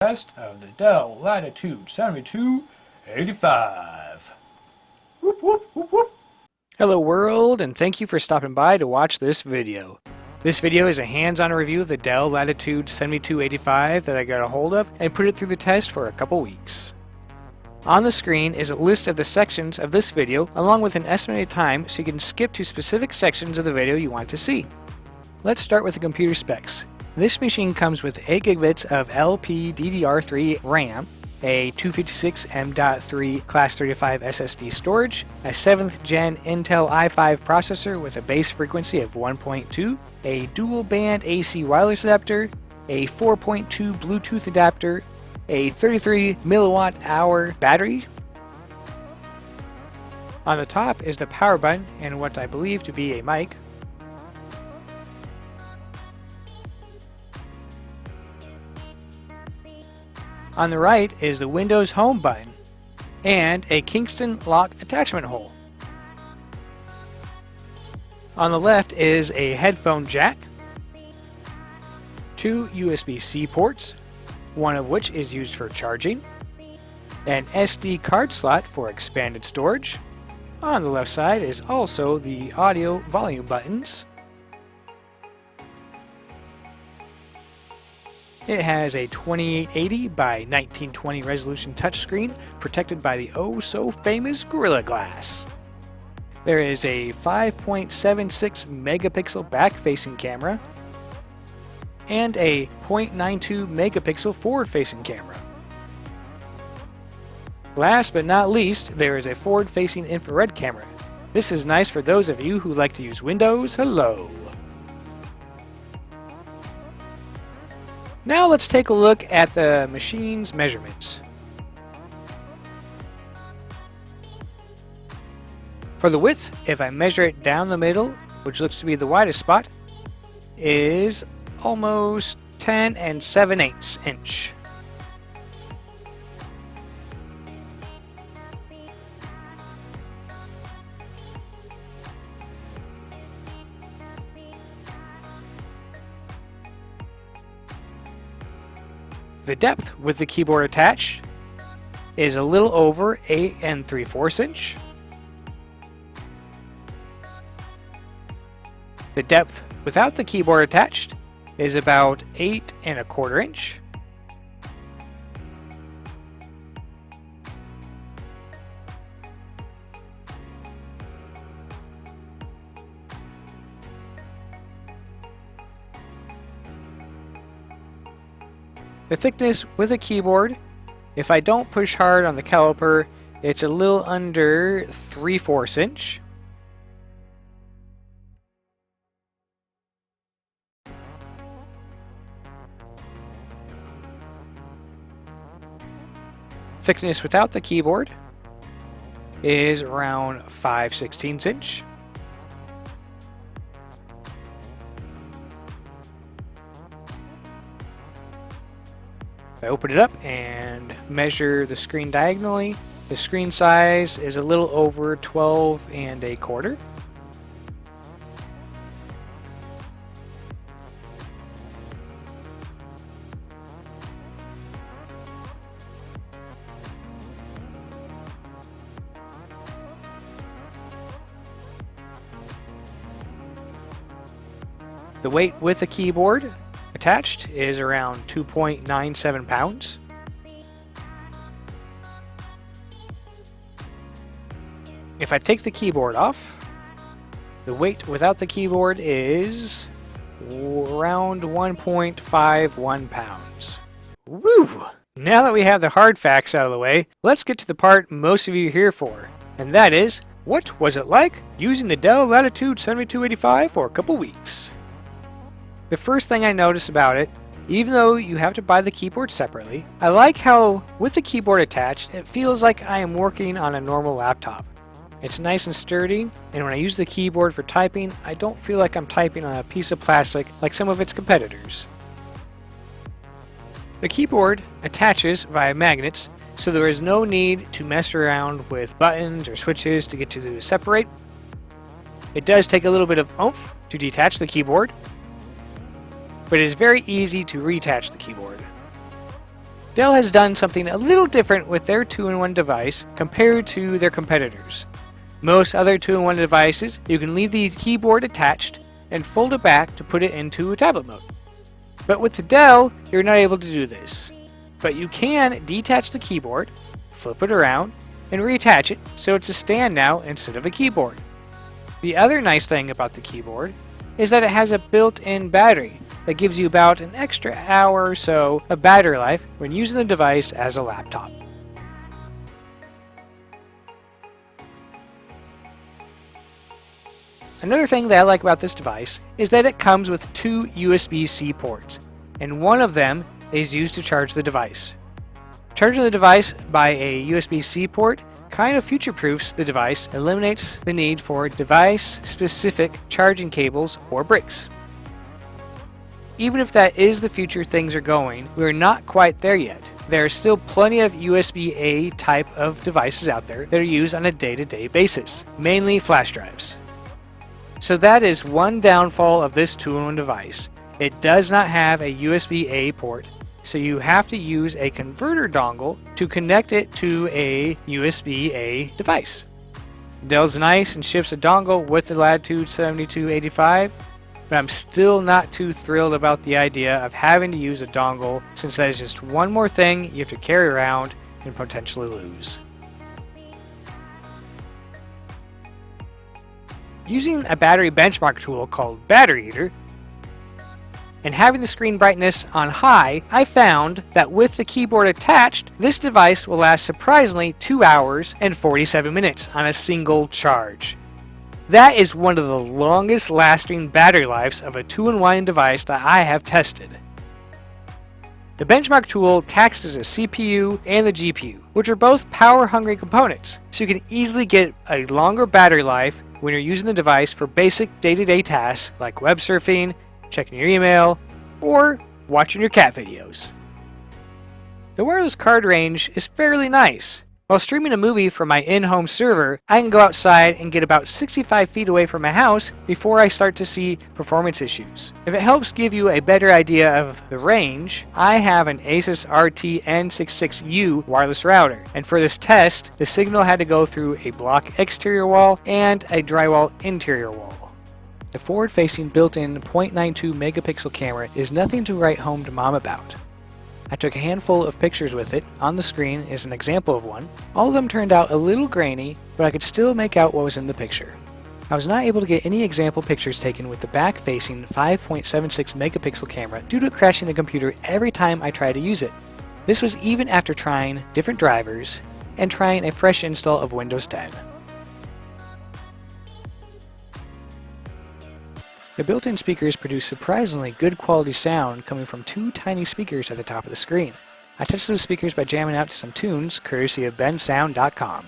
Test of the Dell Latitude 7285. Whoop, whoop, whoop, whoop. Hello world, and thank you for stopping by to watch this video. This video is a hands-on review of the Dell Latitude 7285 that I got a hold of and put it through the test for a couple weeks. On the screen is a list of the sections of this video along with an estimated time so you can skip to specific sections of the video you want to see. Let's start with the computer specs. This machine comes with 8 gigabits of LPDDR3 RAM, a 256 M.3 Class 35 SSD storage, a 7th Gen Intel i5 processor with a base frequency of 1.2, a dual band AC wireless adapter, a 4.2 Bluetooth adapter, a 33 milliwatt hour battery. On the top is the power button and what I believe to be a mic. On the right is the Windows Home button and a Kingston lock attachment hole. On the left is a headphone jack, 2 USB-C ports, one of which is used for charging, an SD card slot for expanded storage. On the left side is also the audio volume buttons. It has a 2880 by 1920 resolution touchscreen protected by the oh-so-famous Gorilla Glass. There is a 5.76 megapixel back-facing camera and a 0.92 megapixel forward-facing camera. Last but not least, there is a forward-facing infrared camera. This is nice for those of you who like to use Windows Hello. Now let's take a look at the machine's measurements. For the width, if I measure it down the middle, which looks to be the widest spot, is almost 10 7/8 inch. The depth with the keyboard attached is a little over 8 3/4 inch. The depth without the keyboard attached is about 8 1/4 inch. The thickness with a keyboard, if I don't push hard on the caliper, it's a little under 3/4 inch. Thickness without the keyboard is around 5/16 inch. I open it up and measure the screen diagonally. The screen size is a little over 12 1/4. The weight with the keyboard attached is around 2.97 pounds. If I take the keyboard off, the weight without the keyboard is around 1.51 pounds. Woo! Now that we have the hard facts out of the way, let's get to the part most of you are here for, and that is, what was it like using the Dell Latitude 7285 for a couple weeks? The first thing I notice about it, even though you have to buy the keyboard separately, I like how, with the keyboard attached, it feels like I am working on a normal laptop. It's nice and sturdy, and when I use the keyboard for typing, I don't feel like I'm typing on a piece of plastic like some of its competitors. The keyboard attaches via magnets, so there is no need to mess around with buttons or switches to get to the separate. It does take a little bit of oomph to detach the keyboard, but it is very easy to reattach the keyboard. Dell has done something a little different with their 2-in-1 device compared to their competitors. Most other 2-in-1 devices, you can leave the keyboard attached and fold it back to put it into tablet mode. But with the Dell, you're not able to do this. But you can detach the keyboard, flip it around, and reattach it so it's a stand now instead of a keyboard. The other nice thing about the keyboard is that it has a built-in battery that gives you about an extra hour or so of battery life when using the device as a laptop. Another thing that I like about this device is that it comes with 2 USB-C ports, and one of them is used to charge the device. Charging the device by a USB-C port kind of future-proofs the device, eliminates the need for device-specific charging cables or bricks. Even if that is the future things are going, we're not quite there yet. There are still plenty of USB-A type of devices out there that are used on a day-to-day basis, mainly flash drives. So that is one downfall of this 2-in-1 device. It does not have a USB-A port, so you have to use a converter dongle to connect it to a USB-A device. Dell's nice and ships a dongle with the Latitude 7285, but I'm still not too thrilled about the idea of having to use a dongle, since that is just one more thing you have to carry around and potentially lose. Using a battery benchmark tool called Battery Eater and having the screen brightness on high, I found that with the keyboard attached, this device will last surprisingly 2 hours and 47 minutes on a single charge. That is one of the longest lasting battery lives of a 2-in-1 device that I have tested. The benchmark tool taxes the CPU and the GPU, which are both power-hungry components, so you can easily get a longer battery life when you're using the device for basic day-to-day tasks like web surfing, checking your email, or watching your cat videos. The wireless card range is fairly nice. While streaming a movie from my in-home server, I can go outside and get about 65 feet away from my house before I start to see performance issues. If it helps give you a better idea of the range, I have an Asus RT N66U wireless router, and for this test, the signal had to go through a block exterior wall and a drywall interior wall. The forward-facing built-in 0.92 megapixel camera is nothing to write home to mom about. I took a handful of pictures with it. On the screen is an example of one. All of them turned out a little grainy, but I could still make out what was in the picture. I was not able to get any example pictures taken with the back-facing 5.76 megapixel camera due to it crashing the computer every time I tried to use it. This was even after trying different drivers and trying a fresh install of Windows 10. The built-in speakers produce surprisingly good quality sound coming from 2 tiny speakers at the top of the screen. I tested the speakers by jamming out to some tunes, courtesy of bensound.com.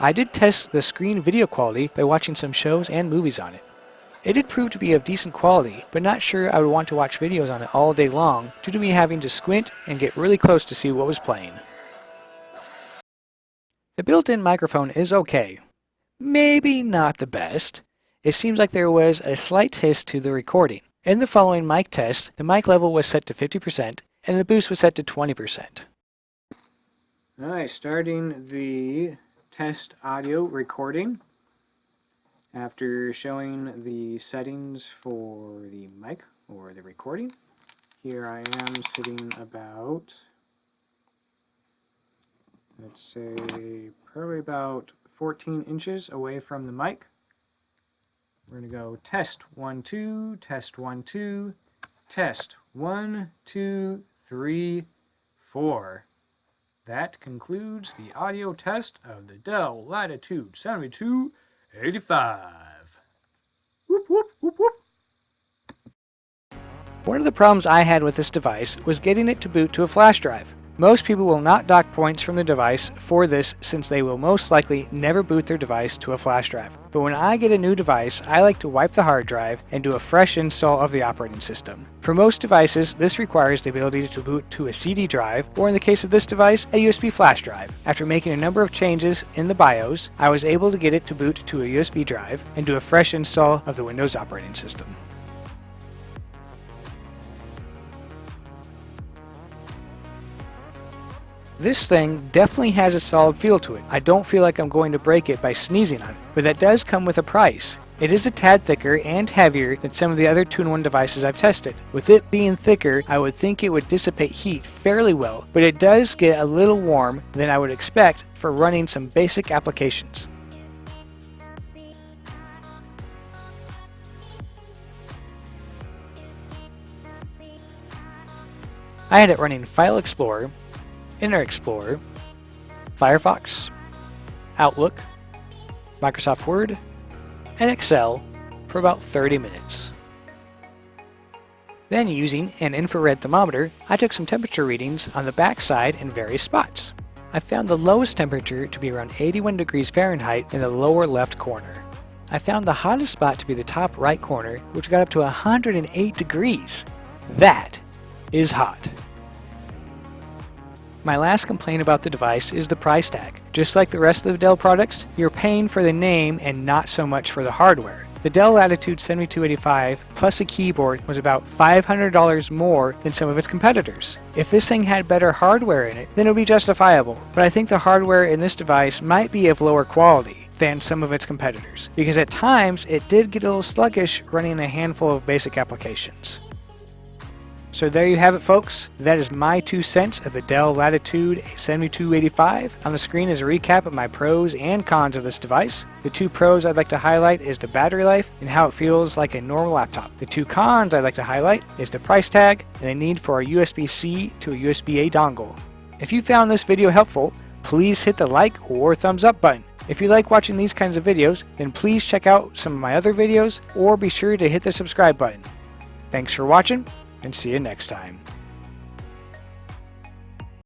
I did test the screen video quality by watching some shows and movies on it. It did prove to be of decent quality, but not sure I would want to watch videos on it all day long due to me having to squint and get really close to see what was playing. The built-in microphone is okay. Maybe not the best. It seems like there was a slight hiss to the recording. In the following mic test, the mic level was set to 50% and the boost was set to 20%. Alright, starting the test audio recording. After showing the settings for the mic or the recording, here I am sitting about, let's say, probably about 14 inches away from the mic. We're going to go test 1 2, test 1 2, test 1 2 3 4. That concludes the audio test of the Dell Latitude 7285. Whoop whoop whoop whoop. One of the problems I had with this device was getting it to boot to a flash drive. Most people will not dock points from the device for this, since they will most likely never boot their device to a flash drive. But when I get a new device, I like to wipe the hard drive and do a fresh install of the operating system. For most devices, this requires the ability to boot to a CD drive, or in the case of this device, a USB flash drive. After making a number of changes in the BIOS, I was able to get it to boot to a USB drive and do a fresh install of the Windows operating system. This thing definitely has a solid feel to it. I don't feel like I'm going to break it by sneezing on it, but that does come with a price. It is a tad thicker and heavier than some of the other 2-in-1 devices I've tested. With it being thicker, I would think it would dissipate heat fairly well, but it does get a little warm than I would expect for running some basic applications. I had it running File Explorer, Internet Explorer, Firefox, Outlook, Microsoft Word, and Excel for about 30 minutes. Then, using an infrared thermometer, I took some temperature readings on the back side in various spots. I found the lowest temperature to be around 81 degrees Fahrenheit in the lower left corner. I found the hottest spot to be the top right corner, which got up to 108 degrees. That is hot. My last complaint about the device is the price tag. Just like the rest of the Dell products, you're paying for the name and not so much for the hardware. The Dell Latitude 7285 plus a keyboard was about $500 more than some of its competitors. If this thing had better hardware in it, then it would be justifiable, but I think the hardware in this device might be of lower quality than some of its competitors, because at times it did get a little sluggish running a handful of basic applications. So there you have it, folks. That is my 2 cents of the Dell Latitude 7285. On the screen is a recap of my pros and cons of this device. The 2 pros I'd like to highlight is the battery life and how it feels like a normal laptop. The 2 cons I'd like to highlight is the price tag and the need for a USB-C to a USB-A dongle. If you found this video helpful, please hit the like or thumbs up button. If you like watching these kinds of videos, then please check out some of my other videos or be sure to hit the subscribe button. Thanks for watching, and see you next time.